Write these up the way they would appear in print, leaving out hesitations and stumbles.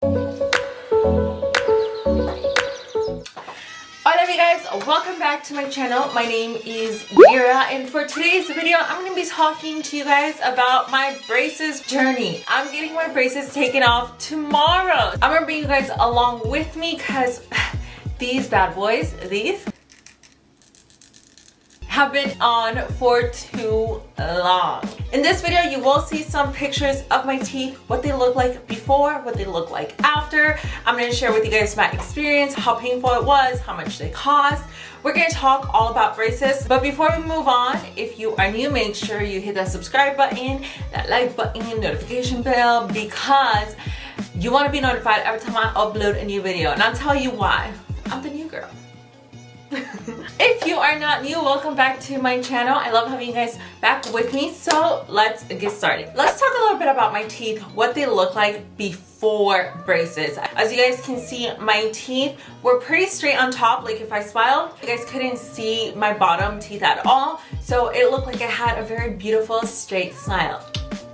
Hola Amigas, welcome back to my channel. My name is Ira, and for today's video I'm going to be talking to you guys about my braces journey. I'm getting my braces taken off tomorrow. I'm going to bring you guys along with me because these bad boys, have been on for too long. In this video you will see some pictures of my teeth, what they look like before, what they look like after. I'm going to share with you guys my experience, how painful it was, how much they cost. We're going to talk all about braces, but before we move on, if you are new, make sure you hit that subscribe button, that like button, notification bell, because you want to be notified every time I upload a new video. And I'll tell you why. I'm the new girl. If you are not new, welcome back to my channel. I love having you guys back with me, so let's get started. Let's talk a little bit about my teeth, what they look like before braces. As you guys can see, my teeth were pretty straight on top. Like if I smiled, you guys couldn't see my bottom teeth at all, so it looked like I had a very beautiful straight smile.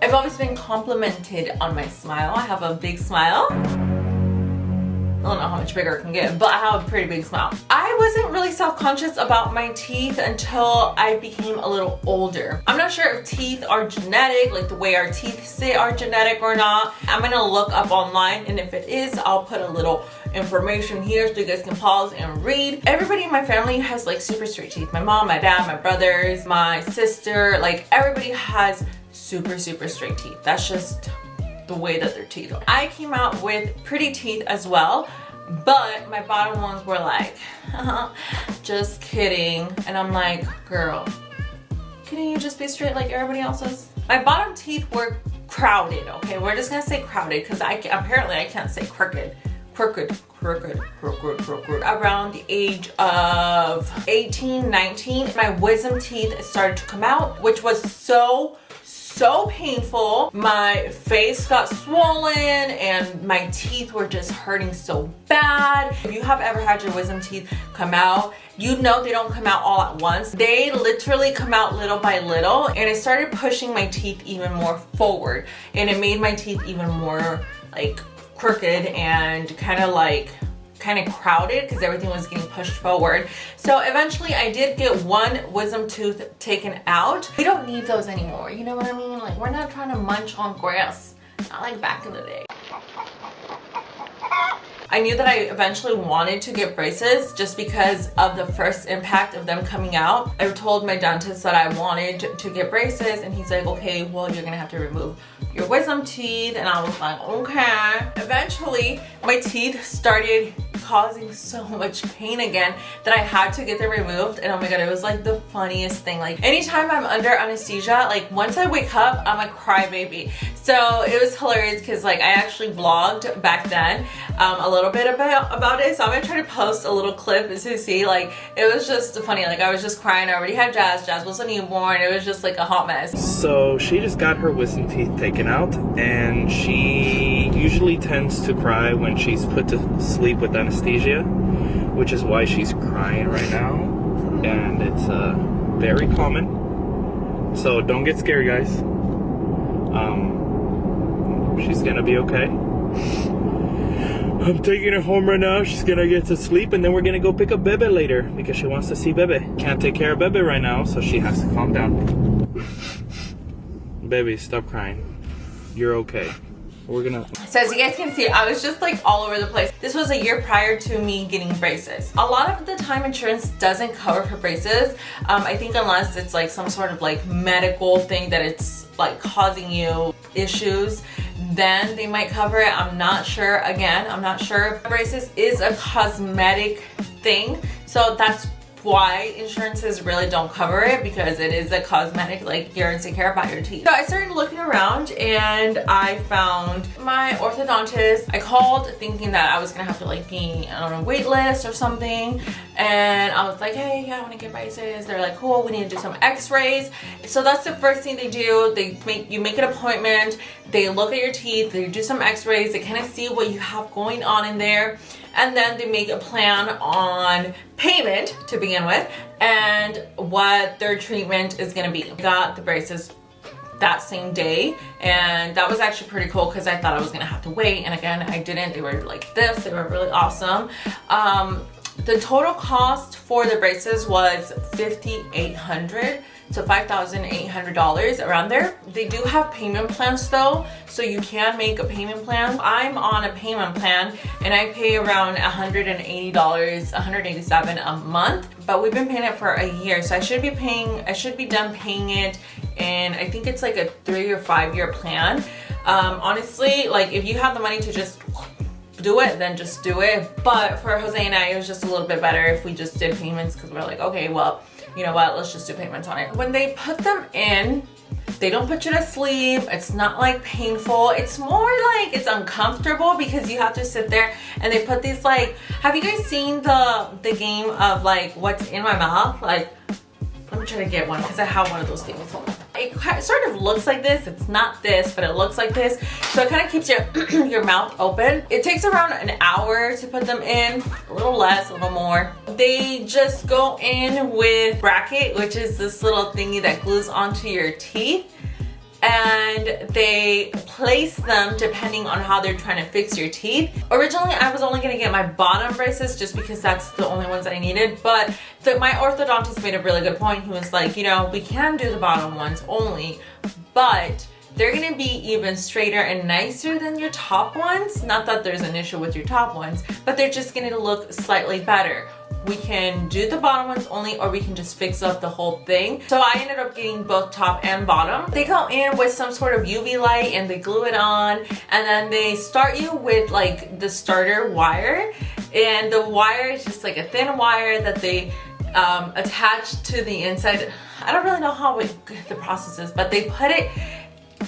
I've always been complimented on my smile. I have a big smile. I don't know how much bigger it can get, but I have a pretty big smile. I wasn't really self-conscious about my teeth until I became a little older. I'm not sure if teeth are genetic, like the way our teeth sit are genetic or not. I'm gonna look up online, and if it is, I'll put a little information here so you guys can pause and read. Everybody in my family has like super straight teeth. My mom, my dad, my brothers, my sister, like everybody has super straight teeth. That's just the way that their teeth are. I came out with pretty teeth as well, but my bottom ones were like, just kidding. And I'm like, girl, couldn't you just be straight like everybody else's? My bottom teeth were crowded, okay? We're just gonna say crowded because apparently I can't say crooked. Around the age of 18, 19, my wisdom teeth started to come out, which was so painful. My face got swollen and my teeth were just hurting so bad. If you have ever had your wisdom teeth come out, you know they don't come out all at once. They literally come out little by little, and it started pushing my teeth even more forward, and it made my teeth even more like crooked and kind of crowded because everything was getting pushed forward. So eventually I did get one wisdom tooth taken out. We don't need those anymore, you know what I mean? Like, we're not trying to munch on grass, not like back in the day. I knew that I eventually wanted to get braces just because of the first impact of them coming out. I told my dentist that I wanted to get braces, and he's like, okay, well, you're gonna have to remove your wisdom teeth. And I was like, okay. Eventually, my teeth started causing so much pain again that I had to get them removed. And oh my god, it was like the funniest thing. Like anytime I'm under anesthesia, like once I wake up, I'm a crybaby. So it was hilarious because like I actually vlogged back then a little bit about it. So I'm gonna try to post a little clip to see. Like it was just funny. Like I was just crying. I already had Jazz. Jazz was a newborn. It was just like a hot mess. So she just got her wisdom teeth taken out, and she usually tends to cry when she's put to sleep with anesthesia, which is why she's crying right now, and it's very common. So don't get scared, guys. She's gonna be okay. I'm taking her home right now. She's gonna get to sleep, and then we're gonna go pick up Bebe later because she wants to see Bebe. Can't take care of Bebe right now, so she has to calm down. Baby, stop crying. You're okay. We're gonna... So as you guys can see, I was just like all over the place. This was a year prior to me getting braces. A lot of the time insurance doesn't cover for braces. I think unless it's like some sort of like medical thing that it's like causing you issues, then they might cover it. I'm not sure. Again, I'm not sure. Braces is a cosmetic thing, so that's why insurances really don't cover it, because it is a cosmetic, like you're insecure about your teeth. So I started looking around and I found my orthodontist. I called thinking that I was gonna have to like be on a wait list or something, and I was like, hey, yeah, I want to get braces. They're like, cool, we need to do some x-rays. So that's the first thing they do. You make an appointment, they look at your teeth, they do some x-rays, they kind of see what you have going on in there, and then they make a plan on payment to begin with and what their treatment is going to be. Got the braces that same day, and that was actually pretty cool because I thought I was gonna have to wait, and again I didn't. They were like this, they were really awesome. The total cost for the braces was $5,800 to $5,800 around there. They do have payment plans though, so you can make a payment plan. I'm on a payment plan and I pay around $180, $187 a month, but we've been paying it for a year, so I should be done paying it, and I think it's like a 3 or 5 year plan. Honestly, like if you have the money to just do it, then just do it. But for Jose and I, it was just a little bit better if we just did payments, because we're like, okay, well, you know what, let's just do payments on it. When they put them in, they don't put you to sleep. It's not like painful. It's more like it's uncomfortable because you have to sit there, and they put these like, have you guys seen the game of like what's in my mouth? Like, let me try to get one because I have one of those things. It sort of looks like this. It's not this, but it looks like this. So it kind of keeps your your mouth open. It takes around an hour to put them in, a little less, a little more. They just go in with bracket, which is this little thingy that glues onto your teeth. And they place them depending on how they're trying to fix your teeth. Originally, I was only gonna get my bottom braces just because that's the only ones that I needed, but my orthodontist made a really good point. He was like, you know, we can do the bottom ones only, but they're gonna be even straighter and nicer than your top ones. Not that there's an issue with your top ones, but they're just gonna look slightly better. We can do the bottom ones only, or we can just fix up the whole thing. So I ended up getting both top and bottom. They go in with some sort of UV light and they glue it on, and then they start you with like the starter wire, and the wire is just like a thin wire that they attach to the inside. I don't really know how the process is, but they put it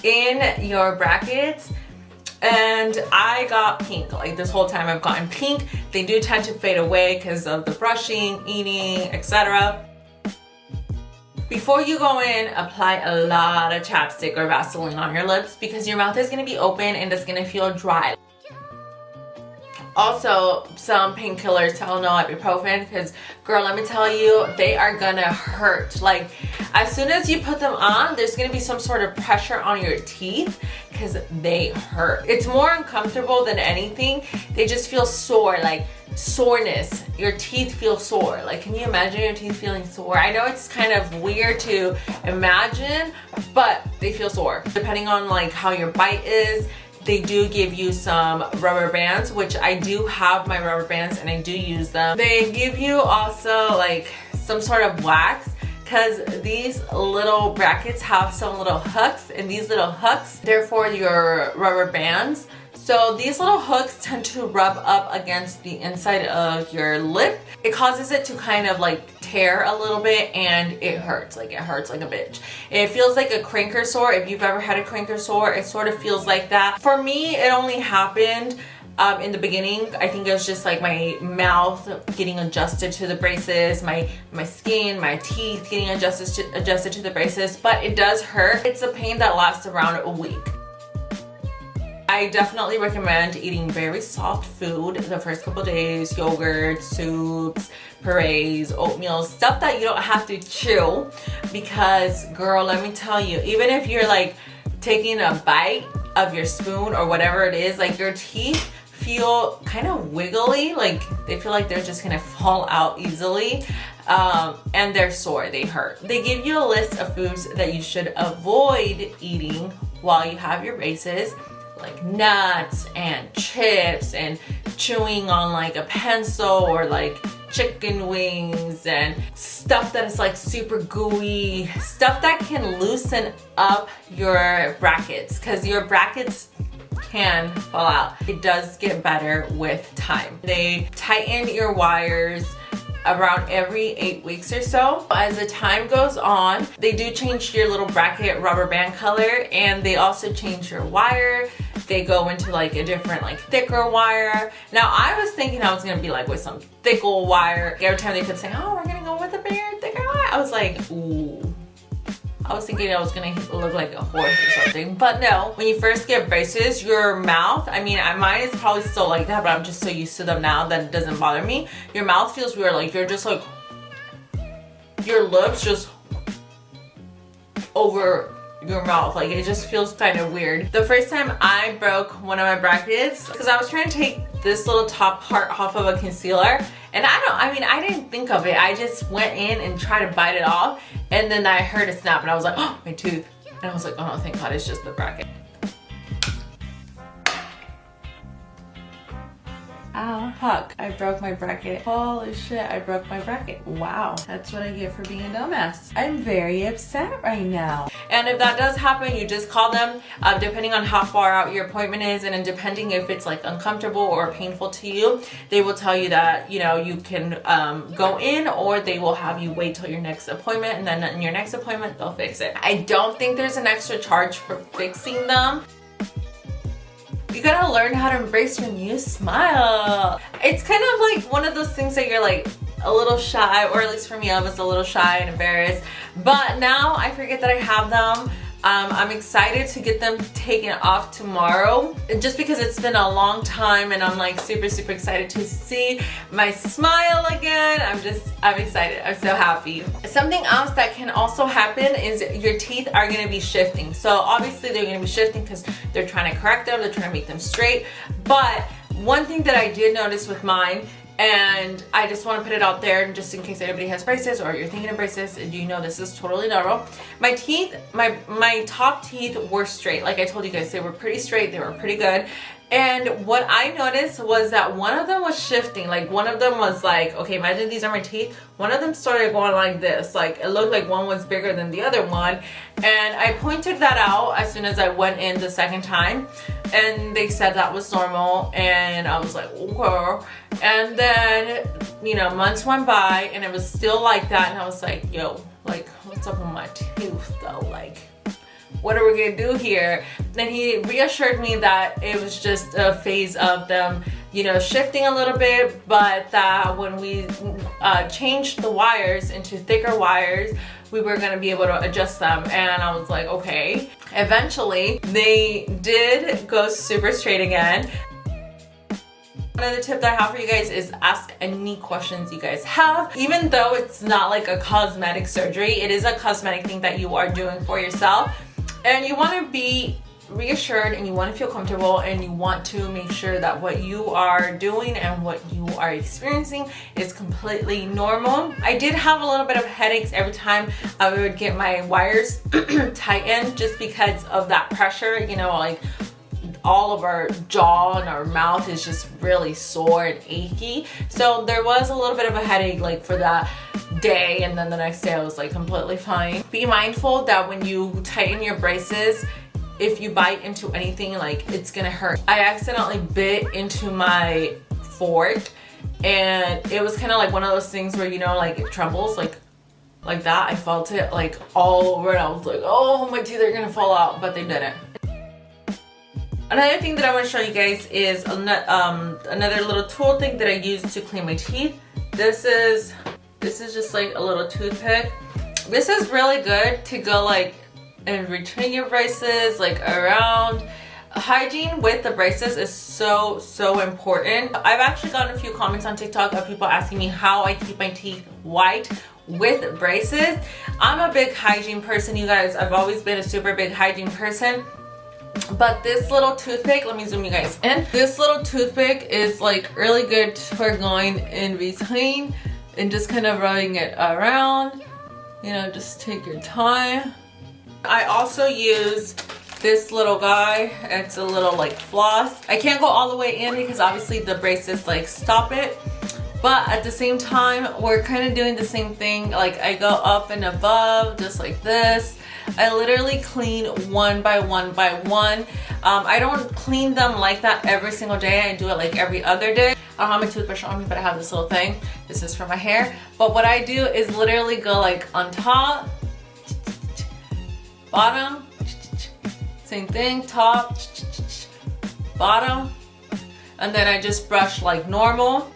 in your brackets. And I got pink. Like this whole time I've gotten pink. They do tend to fade away because of the brushing, eating, etc. Before you go in, apply a lot of chapstick or Vaseline on your lips because your mouth is going to be open and it's going to feel dry. Also, some painkillers, Tylenol, ibuprofen, because girl, let me tell you, they are gonna hurt. Like, as soon as you put them on, there's gonna be some sort of pressure on your teeth because they hurt. It's more uncomfortable than anything. They just feel sore, like soreness. Your teeth feel sore. Like, can you imagine your teeth feeling sore? I know it's kind of weird to imagine, but they feel sore. Depending on like how your bite is, they do give you some rubber bands, which I do have my rubber bands and I do use them. They give you also like some sort of wax, because these little brackets have some little hooks, and these little hooks, they're for your rubber bands. So these little hooks tend to rub up against the inside of your lip. It causes it to kind of like tear a little bit, and it hurts like a bitch. It feels like a cranker sore. If you've ever had a cranker sore, it sort of feels like that. For me, it only happened in the beginning. I think it was just like my mouth getting adjusted to the braces, my skin, my teeth getting adjusted to the braces, but it does hurt. It's a pain that lasts around a week. I definitely recommend eating very soft food the first couple days. Yogurt, soups, purees, oatmeal, stuff that you don't have to chew, because girl, let me tell you, even if you're like taking a bite of your spoon or whatever it is, like your teeth feel kind of wiggly, like they feel like they're just gonna fall out easily, and they're sore, they hurt. They give you a list of foods that you should avoid eating while you have your braces, like nuts and chips and chewing on like a pencil or like chicken wings and stuff that is like super gooey, stuff that can loosen up your brackets, because your brackets can fall out. It does get better with time. They tighten your wires around every 8 weeks or so. As the time goes on, they do change your little bracket rubber band color, and they also change your wire. They go into like a different, like thicker wire. Now I was thinking I was gonna be like with some thicker wire. Every time they kept saying, oh, we're gonna go with a bigger, thicker wire, I was like, ooh. I was thinking I was gonna look like a horse or something, but no. When you first get braces, your mouth, I mean, mine is probably still like that, but I'm just so used to them now that it doesn't bother me. Your mouth feels weird, like you're just like, your lips just over your mouth. Like it just feels kind of weird. The first time I broke one of my brackets, because I was trying to take this little top part off of a concealer, and I didn't think of it. I just went in and tried to bite it off, and then I heard a snap and I was like, oh, my tooth. And I was like, oh no, thank God, it's just the bracket. Ow, fuck, I broke my bracket. Holy shit, I broke my bracket. Wow, that's what I get for being a dumbass. I'm very upset right now. And if that does happen, you just call them, depending on how far out your appointment is, and then depending if it's like uncomfortable or painful to you, they will tell you that, you know, you can go in, or they will have you wait till your next appointment, and then in your next appointment, they'll fix it. I don't think there's an extra charge for fixing them. You gotta learn how to embrace your new smile. It's kind of like one of those things that you're like a little shy, or at least for me, I was a little shy and embarrassed. But now I forget that I have them. I'm excited to get them taken off tomorrow, just because it's been a long time, and I'm like super excited to see my smile again. I'm excited. I'm so happy. Something else that can also happen is your teeth are gonna be shifting. So obviously they're gonna be shifting because they're trying to correct them, they're trying to make them straight. But one thing that I did notice with mine, and I just want to put it out there just in case anybody has braces or you're thinking of braces, and you know this is totally normal. My teeth, my top teeth were straight. Like I told you guys, they were pretty straight, they were pretty good. And what I noticed was that one of them was shifting. Like one of them was like, okay, imagine these are my teeth. One of them started going like this. Like it looked like one was bigger than the other one. And I pointed that out as soon as I went in the second time. And they said that was normal. And I was like, okay. And then, you know, months went by and it was still like that. And I was like, yo, like what's up with my tooth though? Like, what are we gonna do here? Then he reassured me that it was just a phase of them, you know, shifting a little bit, but that when we changed the wires into thicker wires, we were gonna be able to adjust them. And I was like, okay. Eventually, they did go super straight again. Another tip that I have for you guys is ask any questions you guys have. Even though it's not like a cosmetic surgery, it is a cosmetic thing that you are doing for yourself. And you want to be reassured, and you want to feel comfortable, and you want to make sure that what you are doing and what you are experiencing is completely normal. I did have a little bit of headaches every time I would get my wires tightened, just because of that pressure. You know, like all of our jaw and our mouth is just really sore and achy. So there was a little bit of a headache like for that day, and then the next day I was like completely fine. Be mindful that when you tighten your braces, if you bite into anything, like it's gonna hurt. I accidentally bit into my fork, and it was kind of like one of those things where, you know, like it trembles like that. I felt it like all over, and I was like, oh, my teeth are gonna fall out, but they didn't. Another thing that I want to show you guys is another little tool thing that I use to clean my teeth. This is just like a little toothpick. This is really good to go like and retrain your braces, like around. Hygiene with the braces is so important. I've actually gotten a few comments on TikTok of people asking me how I keep my teeth white with braces. I'm a big hygiene person, you guys. I've always been a super big hygiene person. But this little toothpick, let me zoom you guys in. This little toothpick is like really good for going in between and just kind of rubbing it around. You know, just take your time. I also use this little guy. It's a little like floss. I can't go all the way in because obviously the braces like stop it. But at the same time, we're kind of doing the same thing. Like I go up and above, just like this. I literally clean one by one by one. I don't clean them like that every single day. I do it like every other day. I don't have my toothbrush on me, but I have this little thing. This is for my hair. But what I do is literally go like on top, bottom, same thing, top, bottom, and then I just brush like normal.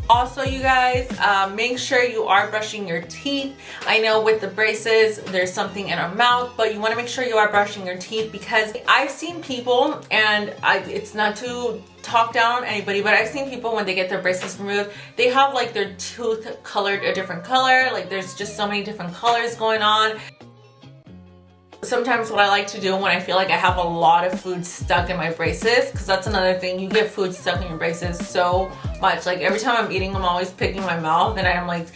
Also, you guys, make sure you are brushing your teeth. I know with the braces, there's something in our mouth, but you want to make sure you are brushing your teeth, because I've seen people, and it's not to talk down on anybody, but I've seen people when they get their braces removed, they have like their tooth colored a different color. Like there's just so many different colors going on. Sometimes what I like to do when I feel like I have a lot of food stuck in my braces, because that's another thing, you get food stuck in your braces so much. Like every time I'm eating, I'm always picking my mouth, and I'm like,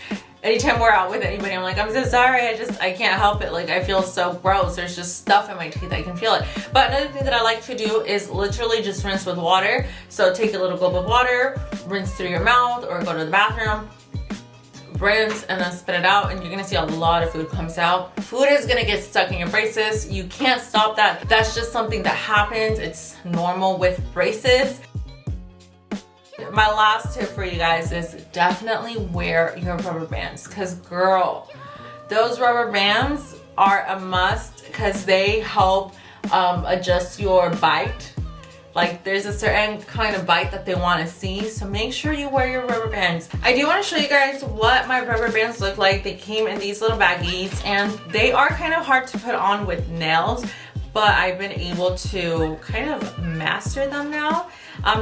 anytime we're out with anybody, I'm like, I'm so sorry, I can't help it. Like I feel so gross. There's just stuff in my teeth, I can feel it. But another thing that I like to do is literally just rinse with water. So take a little gulp of water, rinse through your mouth, or go to the bathroom, rinse, and then spit it out, and you're gonna see a lot of food comes out. Food is gonna get stuck in your braces. You can't stop that. That's just something that happens. It's normal with braces. My last tip for you guys is definitely wear your rubber bands, because girl, those rubber bands are a must, because they help adjust your bite. Like there's a certain kind of bite that they want to see, so make sure you wear your rubber bands. I do want to show you guys what my rubber bands look like. They came in these little baggies, and they are kind of hard to put on with nails, but I've been able to kind of master them now.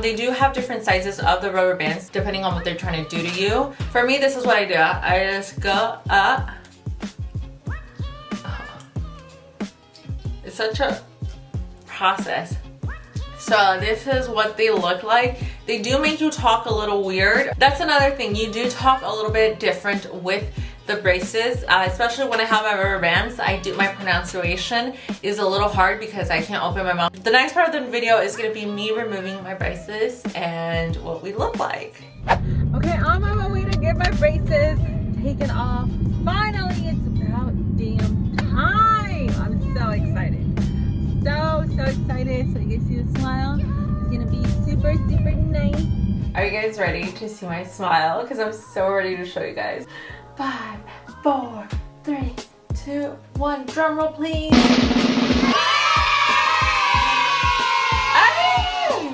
They do have different sizes of the rubber bands depending on what they're trying to do to you. For me, this is what I do. I just go up. It's such a process. So this is what they look like. They do make you talk a little weird. That's another thing. You do talk a little bit different with the braces, especially when I have my rubber bands. My pronunciation is a little hard because I can't open my mouth. The next part of the video is gonna be me removing my braces and what we look like. Okay, I'm on my way to get my braces taken off. Finally, it's about damn time. I'm so excited. So excited. So you guys see the smile? It's gonna be super nice. Are you guys ready to see my smile? Because I'm so ready to show you guys. 5, 4, 3, 2, 1. Drum roll, please.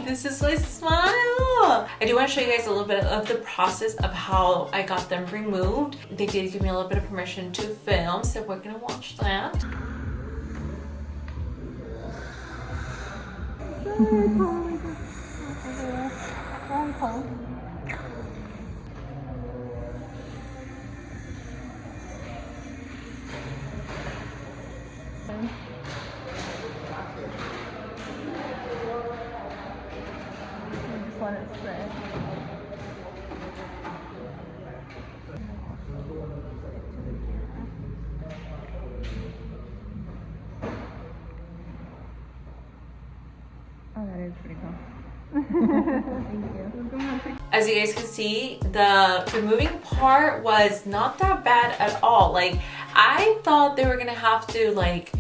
This is my smile. I do want to show you guys a little bit of the process of how I got them removed. They did give me a little bit of permission to film, so we're gonna watch that. Oh, that is pretty cool. Thank you. As you guys can see, the removing part was not that bad at all. Like, I thought they were gonna have to like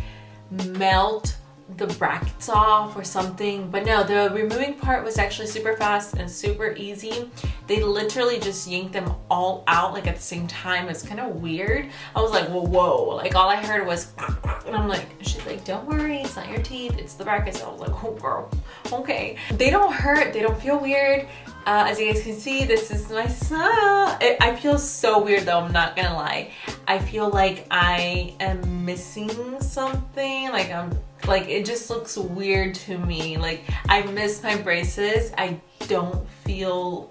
melt the brackets off or something, but no, the removing part was actually super fast and super easy. They literally just yanked them all out like at the same time. It's kind of weird. I was like, whoa, like all I heard was and I'm like, she's like, don't worry, it's not your teeth, it's the brackets. I was like, oh girl, okay. They don't hurt, they don't feel weird. As you guys can see, this is my smile. I feel so weird though, I'm not gonna lie. I feel like I am missing something. Like it just looks weird to me. Like I miss my braces. I don't feel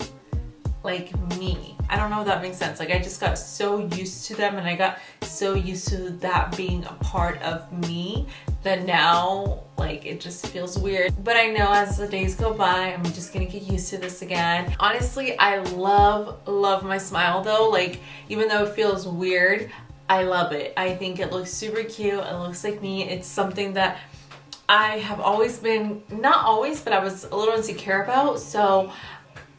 like me. I don't know if that makes sense. Like I just got so used to them, and I got so used to that being a part of me that now like it just feels weird. But I know as the days go by, I'm just gonna get used to this again. Honestly, I love my smile though. Like even though it feels weird, I love it. I think it looks super cute. It looks like me. It's something that I have always been, not always, but I was a little insecure about. So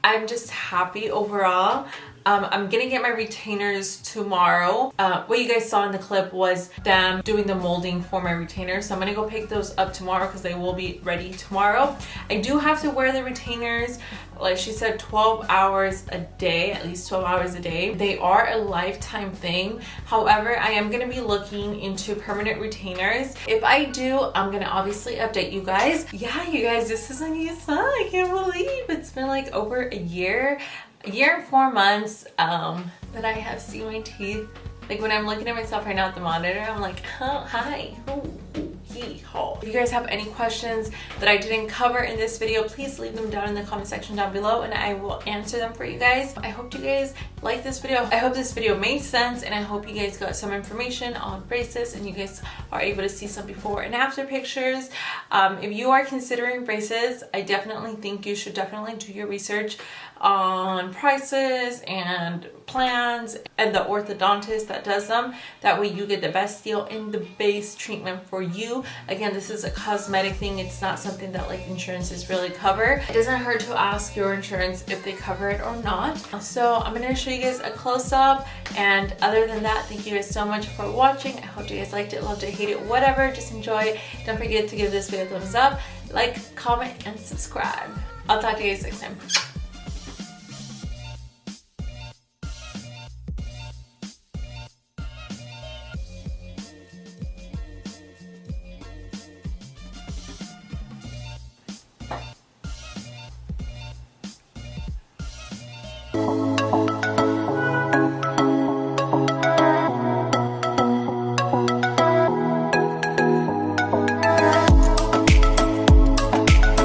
I'm just happy overall. I'm gonna get my retainers tomorrow. What you guys saw in the clip was them doing the molding for my retainers. So I'm gonna go pick those up tomorrow because they will be ready tomorrow. I do have to wear the retainers, like she said, 12 hours a day, at least 12 hours a day. They are a lifetime thing. However, I am gonna be looking into permanent retainers. If I do, I'm gonna obviously update you guys. Yeah, you guys, this is a new son. I can't believe it's been like over a year and 4 months that I have seen my teeth. Like when I'm looking at myself right now at the monitor, I'm like, oh, hi. Ooh. haul. If you guys have any questions that I didn't cover in this video, please leave them down in the comment section down below and I will answer them for you guys. I hope you guys like this video. I hope this video made sense and I hope you guys got some information on braces and you guys are able to see some before and after pictures. If you are considering braces, I definitely think you should definitely do your research on prices and plans and the orthodontist that does them. That way you get the best deal in the base treatment for you. Again, this is a cosmetic thing. It's not something that like insurances really cover. It doesn't hurt to ask your insurance if they cover it or not. So I'm going to show you guys a close-up, and other than that, thank you guys so much for watching. I hope you guys liked it, loved it, hated it, whatever. Just enjoy. Don't forget to give this video a thumbs up, like, comment, and subscribe. I'll talk to you guys next time.